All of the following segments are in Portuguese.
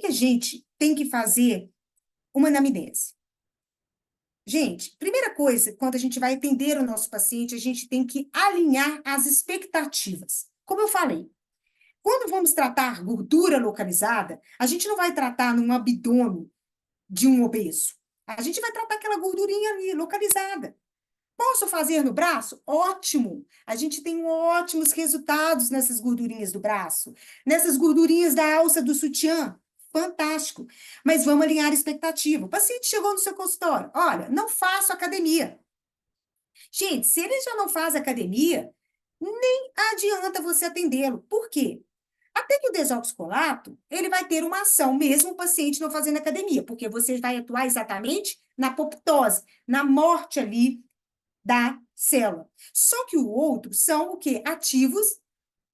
que a gente tem que fazer uma anamnese? Gente, primeira coisa, quando a gente vai atender o nosso paciente, a gente tem que alinhar as expectativas. Como eu falei, quando vamos tratar gordura localizada, a gente não vai tratar no abdômen de um obeso. A gente vai tratar aquela gordurinha ali, localizada. Posso fazer no braço? Ótimo! A gente tem ótimos resultados nessas gordurinhas do braço, nessas gordurinhas da alça do sutiã. Fantástico! Mas vamos alinhar a expectativa. O paciente chegou no seu consultório. Olha, não faço academia. Gente, se ele já não faz academia, nem adianta você atendê-lo. Por quê? Até que o desoxicolato, ele vai ter uma ação, mesmo o paciente não fazendo academia, porque você vai atuar exatamente na apoptose, na morte ali da célula. Só que o outro são o quê? Ativos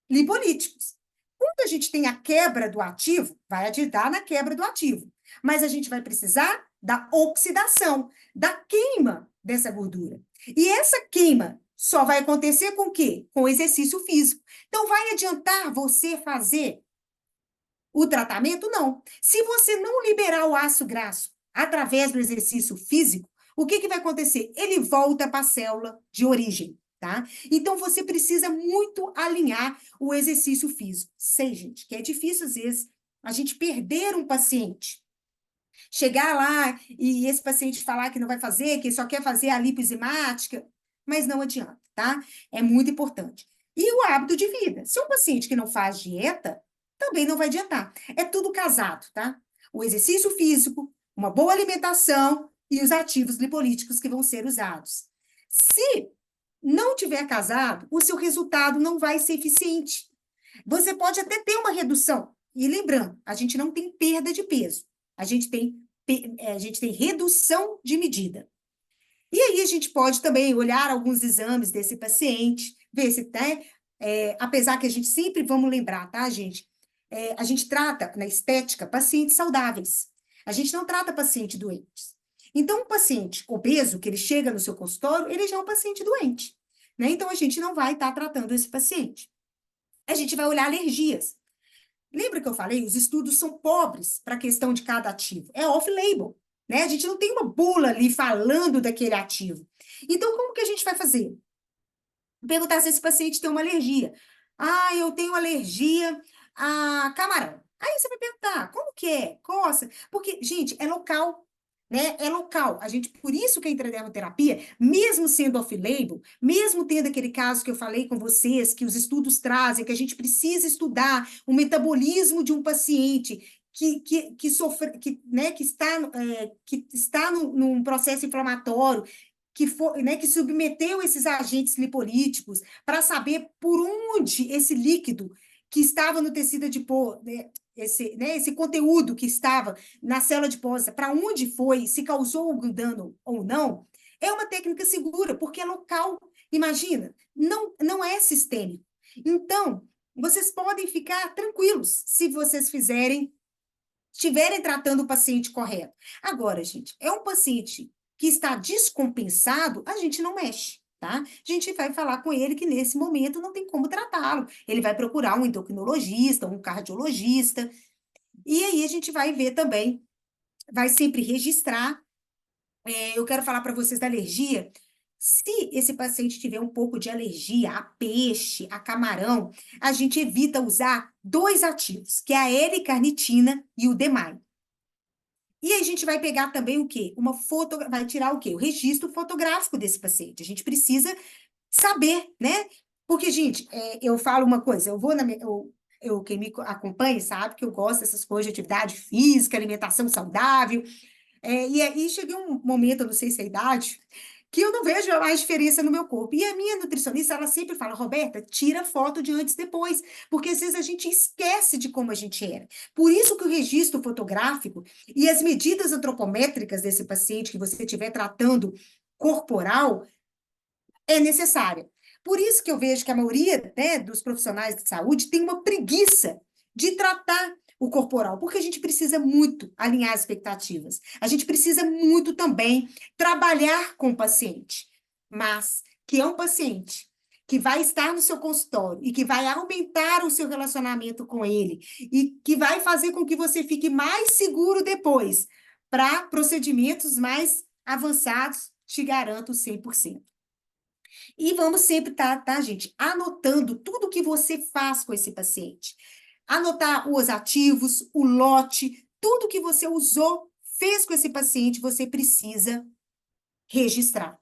lipolíticos. Quando a gente tem a quebra do ativo, vai adiantar na quebra do ativo. Mas a gente vai precisar da oxidação, da queima dessa gordura. E essa queima só vai acontecer com o quê? Com o exercício físico. Então, vai adiantar você fazer o tratamento? Não. Se você não liberar o ácido graxo através do exercício físico, o que vai acontecer? Ele volta para a célula de origem, tá? Então, você precisa muito alinhar o exercício físico. Sei, gente, que é difícil, às vezes, a gente perder um paciente. Chegar lá e esse paciente falar que não vai fazer, que só quer fazer a lipoenzimática, mas não adianta, tá? É muito importante. E o hábito de vida. Se um paciente que não faz dieta, também não vai adiantar. É tudo casado, tá? O exercício físico, uma boa alimentação e os ativos lipolíticos que vão ser usados. Se não tiver casado, o seu resultado não vai ser eficiente. Você pode até ter uma redução. E lembrando, a gente não tem perda de peso. A gente tem redução de medida. E aí a gente pode também olhar alguns exames desse paciente, ver se tem, apesar que a gente sempre vamos lembrar, tá, gente? A gente trata, na estética, pacientes saudáveis. A gente não trata pacientes doentes. Então, um paciente obeso, que ele chega no seu consultório, ele já é um paciente doente, né? Então, a gente não vai estar tratando esse paciente. A gente vai olhar alergias. Lembra que eu falei? Os estudos são pobres para a questão de cada ativo. É off-label, né? A gente não tem uma bula ali falando daquele ativo. Então, como que a gente vai fazer? Perguntar se esse paciente tem uma alergia. Ah, eu tenho alergia a camarão. Aí você vai perguntar, como que é? Coça? Porque, gente, é local, né? É local. A gente, por isso que a intradermoterapia, mesmo sendo off-label, mesmo tendo aquele caso que eu falei com vocês, que os estudos trazem, que a gente precisa estudar o metabolismo de um paciente que sofre, né, que está num processo inflamatório, que submeteu esses agentes lipolíticos para saber por onde esse líquido que estava no tecido adiposo, esse conteúdo que estava na célula adiposa, para onde foi, se causou algum dano ou não, é uma técnica segura, porque é local. Imagina, não é sistêmico. Então, vocês podem ficar tranquilos se vocês estiverem tratando o paciente correto. Agora, gente, é um paciente que está descompensado, a gente não mexe, tá? A gente vai falar com ele que nesse momento não tem como tratá-lo. Ele vai procurar um endocrinologista, um cardiologista, e aí a gente vai ver também, vai sempre registrar. Eu quero falar para vocês da alergia. Se esse paciente tiver um pouco de alergia a peixe, a camarão, a gente evita usar dois ativos, que é a L-carnitina e o DMAI. E a gente vai pegar também o quê? Vai tirar o quê? O registro fotográfico desse paciente. A gente precisa saber, né? Porque, gente, eu falo uma coisa, eu vou na minha. Quem me acompanha sabe que eu gosto dessas coisas de atividade física, alimentação saudável. E aí cheguei um momento, eu não sei se é a idade, que eu não vejo mais diferença no meu corpo. E a minha nutricionista, ela sempre fala, Roberta, tira foto de antes e depois, porque às vezes a gente esquece de como a gente era. Por isso que o registro fotográfico e as medidas antropométricas desse paciente que você estiver tratando corporal é necessária. Por isso que eu vejo que a maioria, né, dos profissionais de saúde tem uma preguiça de tratar o corporal, porque a gente precisa muito alinhar as expectativas. A gente precisa muito também trabalhar com o paciente, mas que é um paciente que vai estar no seu consultório e que vai aumentar o seu relacionamento com ele e que vai fazer com que você fique mais seguro depois para procedimentos mais avançados, te garanto 100%. E vamos sempre tá, gente, anotando tudo que você faz com esse paciente. Anotar os ativos, o lote, tudo que você usou, fez com esse paciente, você precisa registrar.